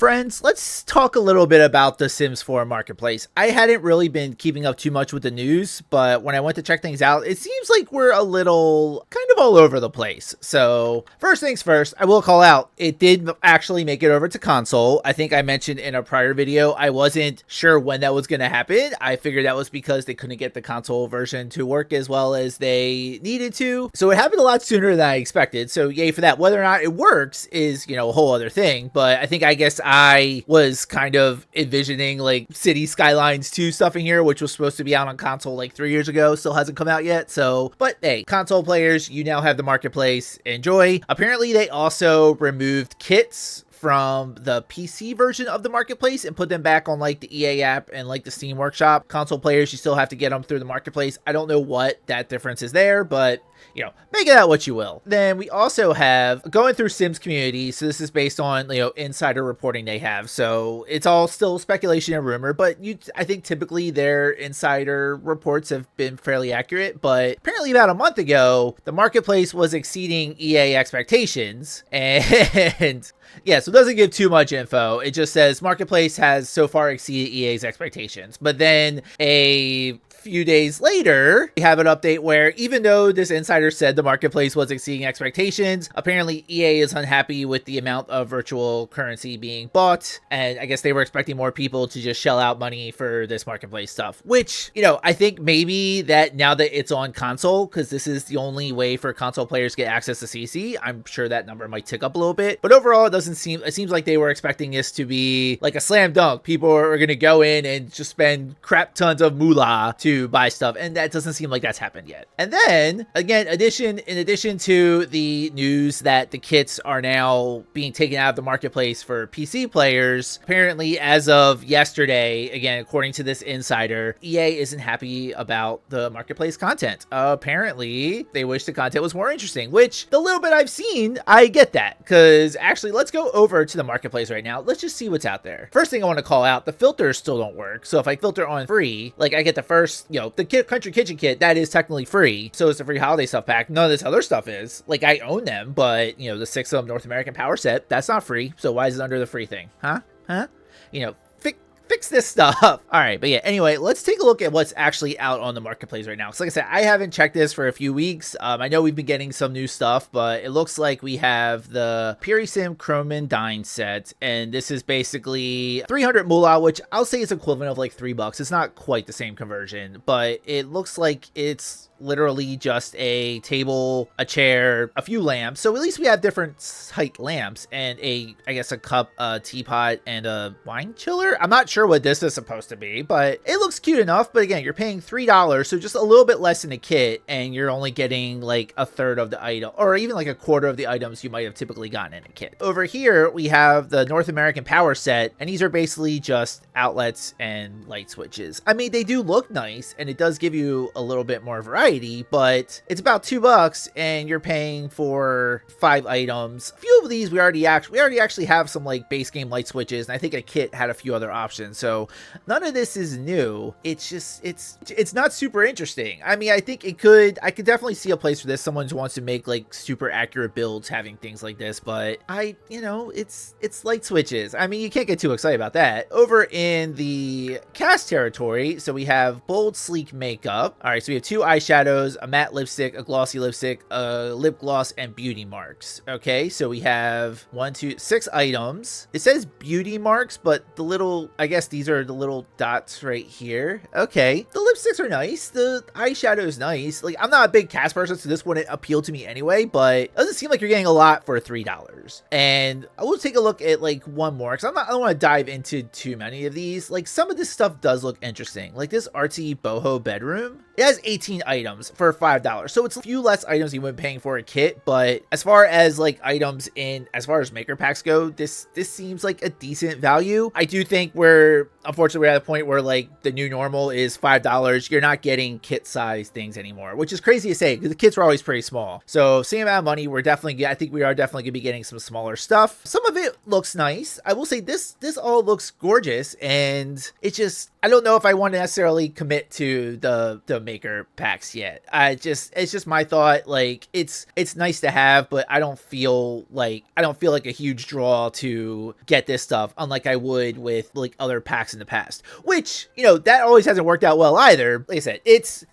Friends, let's talk a little bit about the Sims 4 marketplace. I hadn't really been keeping up too much with the news, but when I went to check things out, it seems like we're a little kind of all over the place. So first things first, I will call out, it did actually make it over to console. I think I mentioned in a prior video, I wasn't sure when that was going to happen. I figured that was because they couldn't get the console version to work as well as they needed to. So it happened a lot sooner than I expected. So yay for that. Whether or not it works is, a whole other thing. But I guess I was kind of envisioning like City Skylines 2 stuff in here, which was supposed to be out on console like 3 years ago. Still hasn't come out yet. So, but hey, console players, you now have the marketplace. Enjoy. Apparently they also removed kits from the PC version of the marketplace and put them back on like the EA app and like the Steam Workshop. Console players, you still have to get them through the marketplace. I don't know what that difference is there, but make it out what you will. Then we also have going through Sims community. So this is based on, insider reporting they have. So it's all still speculation and rumor, but I think typically their insider reports have been fairly accurate. But apparently about a month ago, the marketplace was exceeding EA expectations. And yeah, so it doesn't give too much info. It just says marketplace has so far exceeded EA's expectations. But then a few days later, we have an update where even though this insider said the marketplace was exceeding expectations, apparently EA is unhappy with the amount of virtual currency being bought. And I guess they were expecting more people to just shell out money for this marketplace stuff, which, I think maybe that now that it's on console, because this is the only way for console players to get access to CC, I'm sure that number might tick up a little bit. But overall, it seems like they were expecting this to be like a slam dunk. People are going to go in and just spend crap tons of moolah to buy stuff, and that doesn't seem like that's happened yet. And then again, in addition to the news that the kits are now being taken out of the marketplace for PC players, apparently as of yesterday, again according to this insider, EA isn't happy about the marketplace content. Apparently they wish the content was more interesting, which the little bit I've seen, I get that, because actually let's go over to the marketplace right now. Let's just see what's out there. First thing I want to call out, the filters still don't work. So if I filter on free, like I get the first, the Country Kitchen kit, that is technically free. So it's a free holiday stuff pack. None of this other stuff is. Like, I own them, but, the 6 of them North American Power Set, that's not free. So why is it under the free thing? Huh? Fix this stuff. All right, but yeah, anyway, let's take a look at what's actually out on the marketplace right now. So like I said, I haven't checked this for a few weeks. I know we've been getting some new stuff, but it looks like we have the Purisim Chroman Dine set, and this is basically 300 moolah, which I'll say is equivalent of like $3. It's not quite the same conversion, but it looks like it's literally just a table, a chair, a few lamps. So at least we have different height lamps and I guess a cup, a teapot, and a wine chiller. I'm not sure what this is supposed to be, but it looks cute enough. But again, you're paying $3, so just a little bit less than a kit, and you're only getting like a third of the item, or even like a quarter of the items you might have typically gotten in a kit. Over here, we have the North American Power Set, and these are basically just outlets and light switches. I mean, they do look nice, and it does give you a little bit more variety, but it's about $2 and you're paying for 5 items. A few of these we already actually have some like base game light switches, and I think a kit had a few other options. So none of this is new. It's just it's not super interesting. I mean, I could definitely see a place for this. Someone who wants to make like super accurate builds having things like this, but it's light switches. I mean, you can't get too excited about that. Over in the cast territory, so we have bold sleek makeup. All right, so we have 2 eyeshadows, a matte lipstick, a glossy lipstick, a lip gloss, and beauty marks. Okay, so we have 6 items. It says beauty marks, but the little, I guess these are the little dots right here. Okay, the lipsticks are nice. The eyeshadow is nice. Like, I'm not a big cast person, so this wouldn't appeal to me anyway, but it doesn't seem like you're getting a lot for $3. And I will take a look at like one more, because I don't want to dive into too many of these. Like, some of this stuff does look interesting. Like this artsy boho bedroom. It has 18 items for $5. So it's a few less items you would be paying for a kit, but as far as like items as far as maker packs go, this seems like a decent value. I do think unfortunately we're at a point where like the new normal is $5 $5, you're not getting kit size things anymore, which is crazy to say because the kits were always pretty small. So same amount of money, I think we are definitely gonna be getting some smaller stuff. Some of it looks nice. I will say this all looks gorgeous, and it's just, I don't know if I want to necessarily commit to the maker packs yet. It's just my thought. Like, it's nice to have, but I don't feel like a huge draw to get this stuff, unlike I would with like other packs in the past, which, you know, that always hasn't worked out well either. Like I said,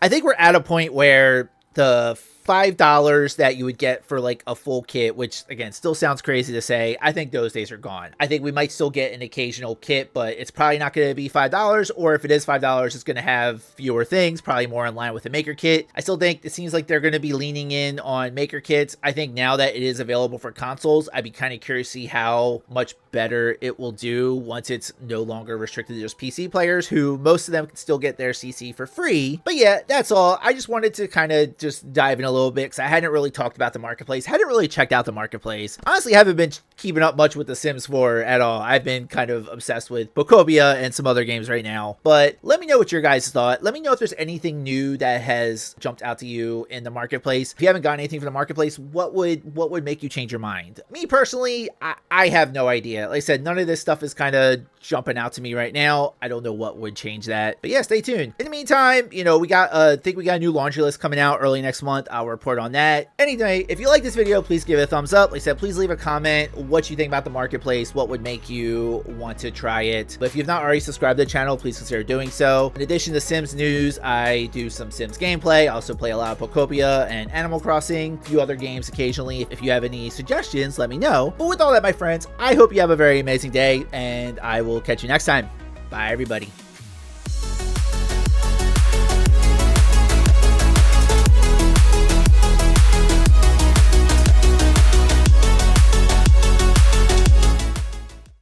I think we're at a point where the $5 that you would get for like a full kit, which again still sounds crazy to say, I think those days are gone. I think we might still get an occasional kit, but it's probably not going to be $5, or if it is $5, it's going to have fewer things, probably more in line with the maker kit. I still think it seems like they're going to be leaning in on maker kits. I think now that it is available for consoles, I'd be kind of curious to see how much better it will do once it's no longer restricted to just PC players, who most of them can still get their CC for free. But yeah, that's all. I just wanted to kind of just dive in a little bit because I hadn't really talked about the marketplace, hadn't really checked out the marketplace. Honestly, haven't been keeping up much with The Sims 4 at all. I've been kind of obsessed with Koholi and some other games right now. But let me know what your guys thought. Let me know if there's anything new that has jumped out to you in the marketplace. If you haven't gotten anything from the marketplace, what would make you change your mind? Me personally, I have no idea. Like I said, none of this stuff is kind of jumping out to me right now. I don't know what would change that. But yeah, stay tuned. In the meantime, you know, I think we got a new laundry list coming out early next month. I'll report on that. Anyway, if you like this video, please give it a thumbs up. Like I said, please leave a comment what you think about the marketplace, what would make you want to try it. But if you've not already subscribed to the channel, please consider doing so. In addition to Sims news, I do some Sims gameplay. I also play a lot of Koholi and Animal Crossing, a few other games occasionally. If you have any suggestions, let me know. But with all that, my friends, I hope you have a very amazing day, and I will catch you next time. Bye, everybody.